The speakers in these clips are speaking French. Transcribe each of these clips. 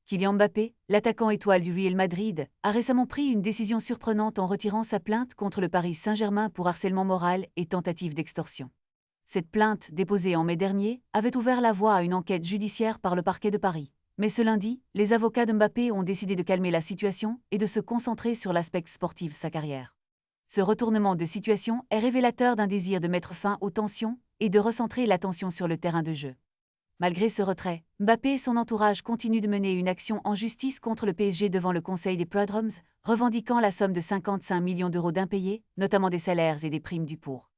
Kylian Mbappé, l'attaquant étoile du Real Madrid, a récemment pris une décision surprenante en retirant sa plainte contre le Paris Saint-Germain pour harcèlement moral et tentative d'extorsion. Cette plainte, déposée en mai dernier, avait ouvert la voie à une enquête judiciaire par le parquet de Paris. Mais ce lundi, les avocats de Mbappé ont décidé de calmer la situation et de se concentrer sur l'aspect sportif de sa carrière. Ce retournement de situation est révélateur d'un désir de mettre fin aux tensions et de recentrer l'attention sur le terrain de jeu. Malgré ce retrait, Mbappé et son entourage continuent de mener une action en justice contre le PSG devant le Conseil des Prud'hommes, revendiquant la somme de 55 millions d'euros d'impayés, notamment des salaires et des primes du pour.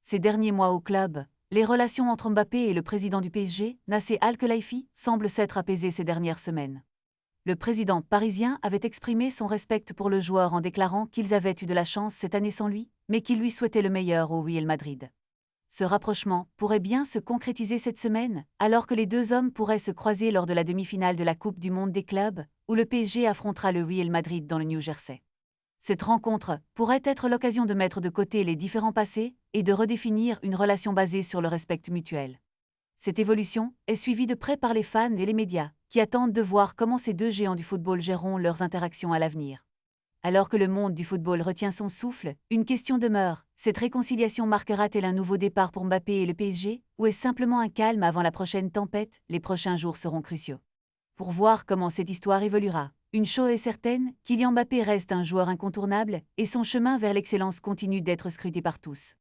Ces derniers mois au club, les relations entre Mbappé et le président du PSG, Nasser Al-Khelaifi, semblent s'être apaisées ces dernières semaines. Le président parisien avait exprimé son respect pour le joueur en déclarant qu'ils avaient eu de la chance cette année sans lui, mais qu'il lui souhaitait le meilleur au Real Madrid. Ce rapprochement pourrait bien se concrétiser cette semaine, alors que les deux hommes pourraient se croiser lors de la demi-finale de la Coupe du Monde des clubs, où le PSG affrontera le Real Madrid dans le New Jersey. Cette rencontre pourrait être l'occasion de mettre de côté les différends passés et de redéfinir une relation basée sur le respect mutuel. Cette évolution est suivie de près par les fans et les médias, qui attendent de voir comment ces deux géants du football géreront leurs interactions à l'avenir. Alors que le monde du football retient son souffle, une question demeure. Cette réconciliation marquera-t-elle un nouveau départ pour Mbappé et le PSG, ou est-ce simplement un calme avant la prochaine tempête? Les prochains jours seront cruciaux. Pour voir comment cette histoire évoluera, une chose est certaine, Kylian Mbappé reste un joueur incontournable et son chemin vers l'excellence continue d'être scruté par tous.